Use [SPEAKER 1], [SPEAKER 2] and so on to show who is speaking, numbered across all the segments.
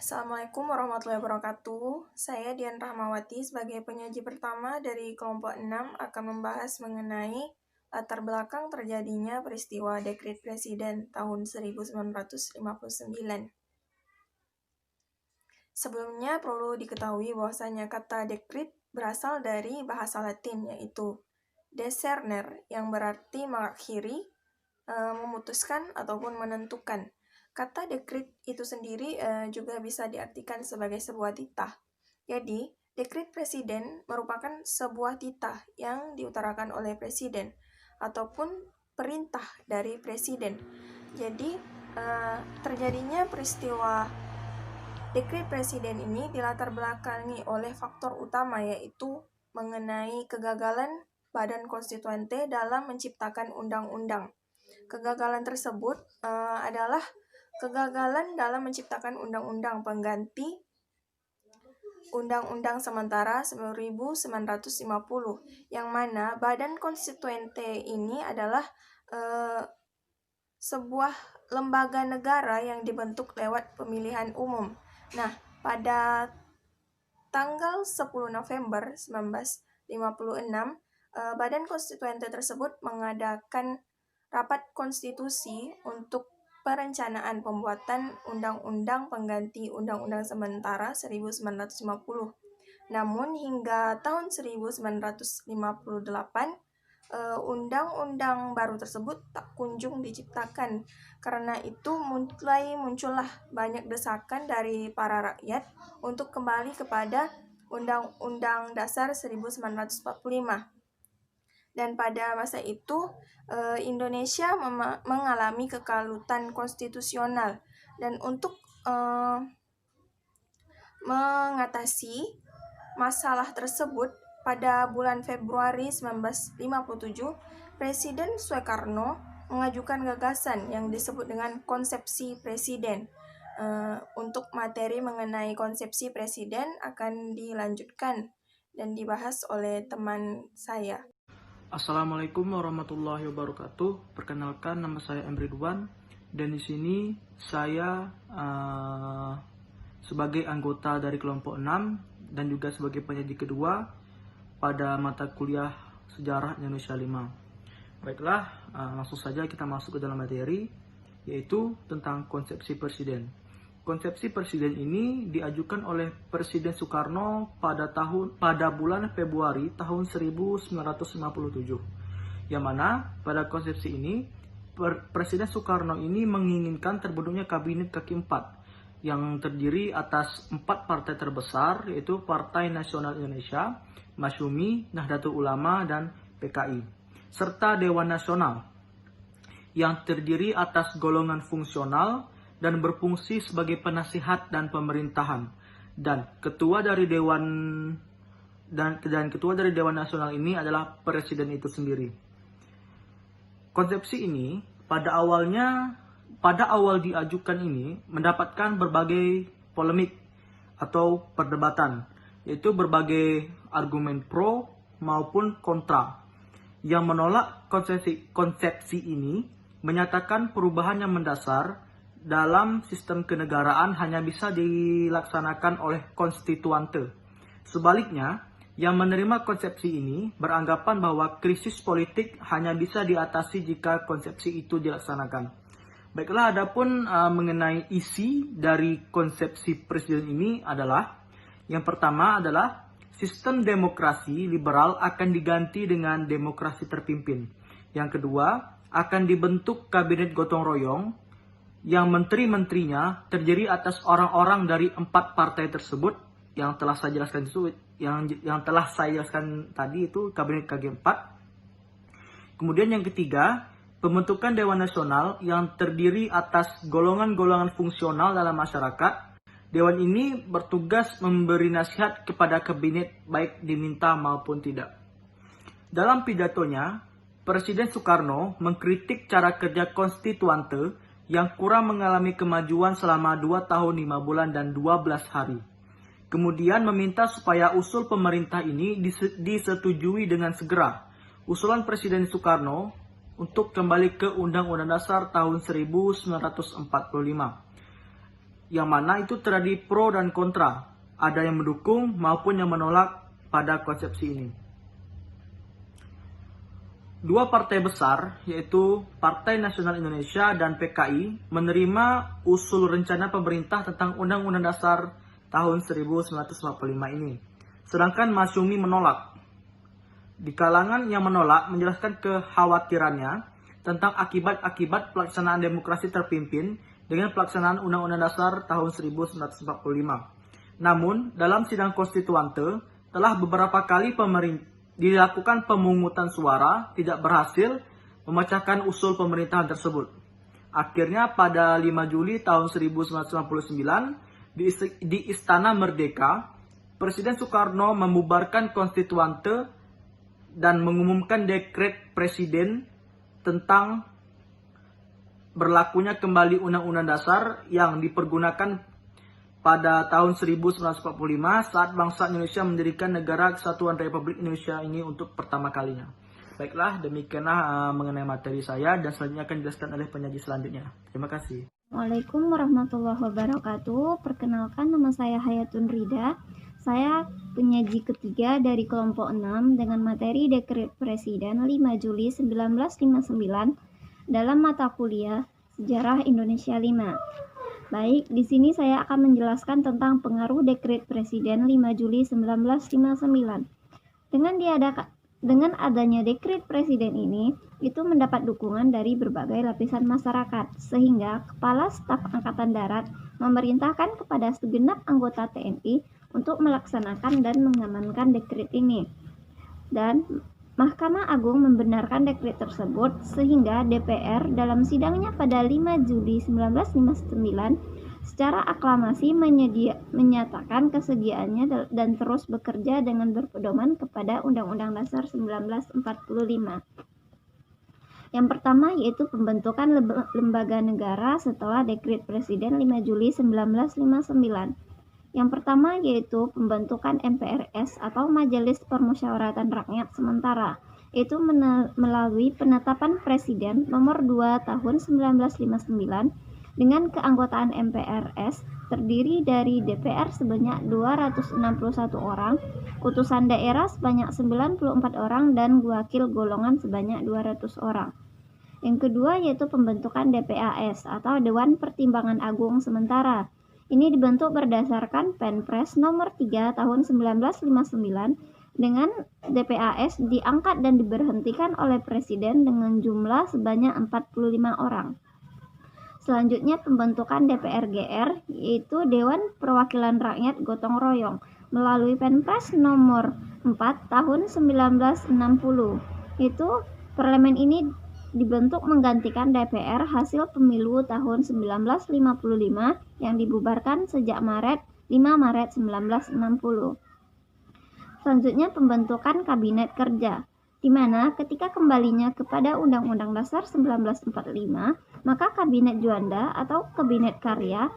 [SPEAKER 1] Assalamualaikum warahmatullahi wabarakatuh. Saya Dian Rahmawati sebagai penyaji pertama dari kelompok 6 akan membahas mengenai latar belakang terjadinya peristiwa Dekret Presiden tahun 1959. Sebelumnya perlu diketahui bahwasanya kata dekret berasal dari bahasa Latin yaitu decerner yang berarti mengakhiri, memutuskan ataupun menentukan. Kata dekret itu sendiri juga bisa diartikan sebagai sebuah titah. Jadi, dekret presiden merupakan sebuah titah yang diutarakan oleh presiden ataupun perintah dari presiden. Jadi, terjadinya peristiwa dekret presiden ini dilatar belakangi oleh faktor utama yaitu mengenai kegagalan Badan Konstituante dalam menciptakan undang-undang. Kegagalan tersebut adalah kegagalan dalam menciptakan undang-undang pengganti Undang-Undang Sementara 1950, yang mana Badan Konstituante ini adalah sebuah lembaga negara yang dibentuk lewat pemilihan umum. Nah, pada tanggal 10 November 1956, Badan Konstituante tersebut mengadakan rapat konstitusi untuk perencanaan pembuatan undang-undang pengganti Undang-Undang Sementara 1950. Namun hingga tahun 1958, undang-undang baru tersebut tak kunjung diciptakan. Karena itu mulai muncullah banyak desakan dari para rakyat untuk kembali kepada Undang-Undang Dasar 1945. Dan pada masa itu Indonesia mengalami kekalutan konstitusional, dan untuk mengatasi masalah tersebut pada bulan Februari 1957 Presiden Soekarno mengajukan gagasan yang disebut dengan konsepsi presiden. Untuk materi mengenai konsepsi presiden akan dilanjutkan dan dibahas oleh teman saya.
[SPEAKER 2] Assalamualaikum warahmatullahi wabarakatuh. Perkenalkan, nama saya M. Ridwan, dan di sini saya sebagai anggota dari kelompok 6 dan juga sebagai penyaji kedua pada mata kuliah Sejarah Indonesia 5. Baiklah, langsung saja kita masuk ke dalam materi, yaitu tentang konsepsi presiden. Konsepsi presiden ini diajukan oleh Presiden Soekarno pada bulan Februari tahun 1957. Yang mana pada konsepsi ini Presiden Soekarno ini menginginkan terbentuknya kabinet kaki 4 yang terdiri atas 4 partai terbesar, yaitu Partai Nasional Indonesia, Masyumi, Nahdlatul Ulama, dan PKI, serta Dewan Nasional yang terdiri atas golongan fungsional dan berfungsi sebagai penasihat dan pemerintahan, dan ketua dari Dewan Nasional ini adalah presiden itu sendiri. Konsepsi ini pada awal diajukan ini mendapatkan berbagai polemik atau perdebatan, yaitu berbagai argumen pro maupun kontra. Yang menolak konsepsi ini menyatakan perubahan yang mendasar dalam sistem kenegaraan hanya bisa dilaksanakan oleh konstituante. Sebaliknya, yang menerima konsepsi ini beranggapan bahwa krisis politik hanya bisa diatasi jika konsepsi itu dilaksanakan. Baiklah, adapun mengenai isi dari konsepsi presiden ini adalah, yang pertama adalah sistem demokrasi liberal akan diganti dengan demokrasi terpimpin. Yang kedua, akan dibentuk kabinet gotong royong yang menteri-menterinya terdiri atas orang-orang dari 4 partai tersebut yang telah saya jelaskan tadi, itu kabinet KG4. Kemudian yang ketiga, pembentukan Dewan Nasional yang terdiri atas golongan-golongan fungsional dalam masyarakat. Dewan ini bertugas memberi nasihat kepada kabinet baik diminta maupun tidak. Dalam pidatonya, Presiden Soekarno mengkritik cara kerja konstituante yang kurang mengalami kemajuan selama 2 tahun 5 bulan dan 12 hari. Kemudian meminta supaya usul pemerintah ini disetujui dengan segera. Usulan Presiden Soekarno untuk kembali ke Undang-Undang Dasar tahun 1945. yang mana itu terjadi pro dan kontra. Ada yang mendukung maupun yang menolak pada konsepsi ini. Dua partai besar, yaitu Partai Nasional Indonesia dan PKI, menerima usul rencana pemerintah tentang Undang-Undang Dasar tahun 1945 ini. Sedangkan Masyumi menolak. Di kalangan yang menolak menjelaskan kekhawatirannya tentang akibat-akibat pelaksanaan demokrasi terpimpin dengan pelaksanaan Undang-Undang Dasar tahun 1945. Namun, dalam sidang konstituante telah beberapa kali dilakukan pemungutan suara tidak berhasil memecahkan usul pemerintahan tersebut. Akhirnya pada 5 Juli tahun 1999 di Istana Merdeka, Presiden Soekarno membubarkan konstituante dan mengumumkan dekret presiden tentang berlakunya kembali Undang-Undang Dasar yang dipergunakan pada tahun 1945 saat bangsa Indonesia mendirikan Negara Kesatuan Republik Indonesia ini untuk pertama kalinya. Baiklah, demikianlah mengenai materi saya dan selanjutnya akan dijelaskan oleh penyaji selanjutnya. Terima kasih.
[SPEAKER 3] Assalamualaikum warahmatullahi wabarakatuh. Perkenalkan, nama saya Hayatun Rida. Saya penyaji ketiga dari kelompok 6 dengan materi Dekret Presiden 5 Juli 1959 dalam mata kuliah Sejarah Indonesia 5. Baik, di sini saya akan menjelaskan tentang pengaruh Dekret Presiden 5 Juli 1959. Dengan adanya Dekret Presiden ini, itu mendapat dukungan dari berbagai lapisan masyarakat, sehingga Kepala Staf Angkatan Darat memerintahkan kepada segenap anggota TNI untuk melaksanakan dan mengamankan dekret ini. Dan Mahkamah Agung membenarkan dekret tersebut sehingga DPR dalam sidangnya pada 5 Juli 1959 secara aklamasi menyatakan kesediaannya dan terus bekerja dengan berpedoman kepada Undang-Undang Dasar 1945. Yang pertama yaitu pembentukan lembaga negara setelah Dekret Presiden 5 Juli 1959. Yang pertama yaitu pembentukan MPRS atau Majelis Permusyawaratan Rakyat Sementara, itu melalui penetapan Presiden nomor 2 tahun 1959 dengan keanggotaan MPRS terdiri dari DPR sebanyak 261 orang, utusan daerah sebanyak 94 orang, dan wakil golongan sebanyak 200 orang. Yang kedua yaitu pembentukan DPAS atau Dewan Pertimbangan Agung Sementara. Ini dibentuk berdasarkan Penpres nomor 3 tahun 1959 dengan DPAS diangkat dan diberhentikan oleh Presiden dengan jumlah sebanyak 45 orang. Selanjutnya pembentukan DPR-GR yaitu Dewan Perwakilan Rakyat Gotong Royong melalui Penpres nomor 4 tahun 1960. Itu parlemen ini dibentuk menggantikan DPR hasil pemilu tahun 1955 yang dibubarkan sejak 5 Maret 1960. Selanjutnya pembentukan Kabinet Kerja, di mana ketika kembalinya kepada Undang-Undang Dasar 1945, maka Kabinet Juanda atau Kabinet Karya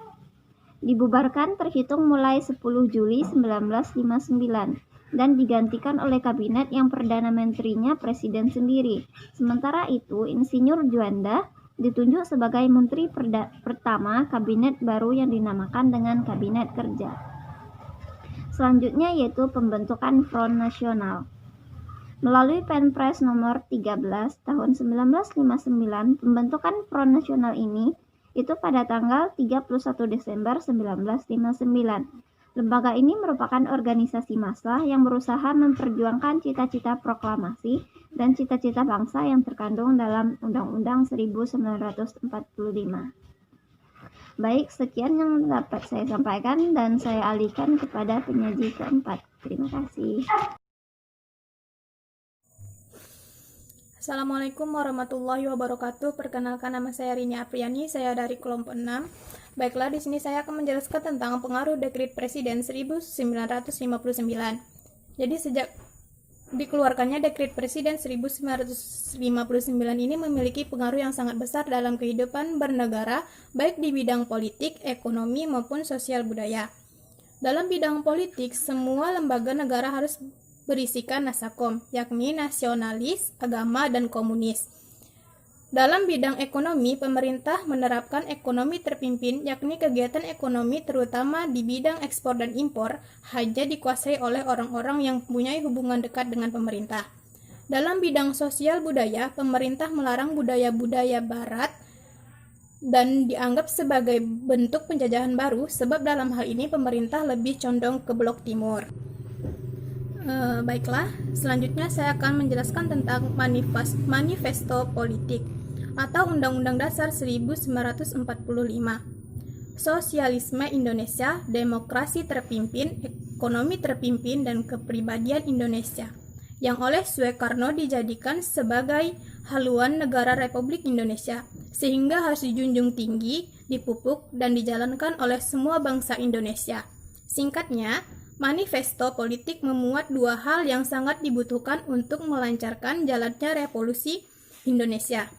[SPEAKER 3] dibubarkan terhitung mulai 10 Juli 1959. Dan digantikan oleh kabinet yang Perdana Menterinya Presiden sendiri. Sementara itu, Insinyur Juanda ditunjuk sebagai Menteri pertama kabinet baru yang dinamakan dengan Kabinet Kerja. Selanjutnya yaitu pembentukan Front Nasional. Melalui Penpres nomor 13 tahun 1959, pembentukan Front Nasional ini itu pada tanggal 31 Desember 1959. Lembaga ini merupakan organisasi massa yang berusaha memperjuangkan cita-cita proklamasi dan cita-cita bangsa yang terkandung dalam Undang-Undang 1945. Baik, sekian yang dapat saya sampaikan dan saya alihkan kepada penyaji keempat. Terima kasih.
[SPEAKER 1] Assalamualaikum warahmatullahi wabarakatuh. Perkenalkan, nama saya Rini Apriani, saya dari kelompok 6. Baiklah, di sini saya akan menjelaskan tentang pengaruh Dekret Presiden 1959. Jadi sejak dikeluarkannya Dekret Presiden 1959 ini memiliki pengaruh yang sangat besar dalam kehidupan bernegara, baik di bidang politik, ekonomi, maupun sosial budaya. Dalam bidang politik, semua lembaga negara harus berisikan nasakom, yakni nasionalis, agama, dan komunis.
[SPEAKER 4] Dalam bidang ekonomi, pemerintah menerapkan ekonomi terpimpin, yakni kegiatan ekonomi terutama di bidang ekspor dan impor hanya dikuasai oleh orang-orang yang mempunyai hubungan dekat dengan pemerintah. Dalam bidang sosial budaya, pemerintah melarang budaya-budaya barat dan dianggap sebagai bentuk penjajahan baru, sebab dalam hal ini pemerintah lebih condong ke blok timur. Baiklah, selanjutnya saya akan menjelaskan tentang manifesto politik atau Undang-Undang Dasar 1945. Sosialisme Indonesia, demokrasi terpimpin, ekonomi terpimpin, dan kepribadian Indonesia, yang oleh Soekarno dijadikan sebagai haluan negara Republik Indonesia, sehingga harus dijunjung tinggi, dipupuk, dan dijalankan oleh semua bangsa Indonesia. Singkatnya, manifesto politik memuat dua hal yang sangat dibutuhkan untuk melancarkan jalannya revolusi Indonesia.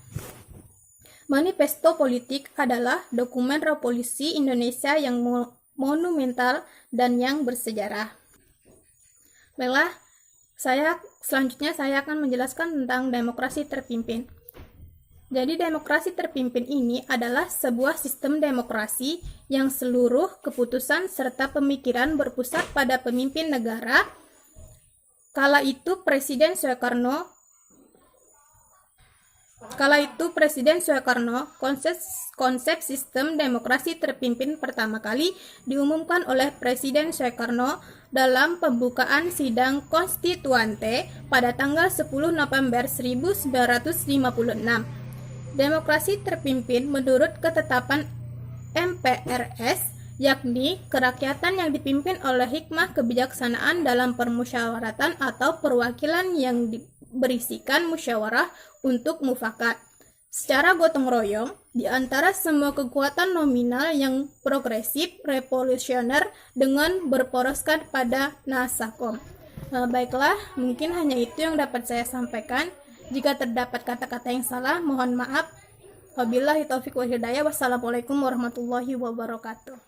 [SPEAKER 4] Manifesto politik adalah dokumen revolusi Indonesia yang monumental dan yang bersejarah. Baiklah, selanjutnya saya akan menjelaskan tentang demokrasi terpimpin. Jadi demokrasi terpimpin ini adalah sebuah sistem demokrasi yang seluruh keputusan serta pemikiran berpusat pada pemimpin negara. Kala itu Presiden Soekarno, konsep sistem demokrasi terpimpin pertama kali diumumkan oleh Presiden Soekarno dalam pembukaan sidang konstituante pada tanggal 10 November 1956. Demokrasi terpimpin menurut ketetapan MPRS, yakni kerakyatan yang dipimpin oleh hikmah kebijaksanaan dalam permusyawaratan atau perwakilan yang berisikan musyawarah untuk mufakat secara gotong royong di antara semua kekuatan nominal yang progresif revolusioner dengan berporoskan pada Nasakom. Baiklah, mungkin hanya itu yang dapat saya sampaikan. Jika terdapat kata-kata yang salah, mohon maaf. Wabillahi taufiq wal hidayah. Wassalamualaikum warahmatullahi wabarakatuh.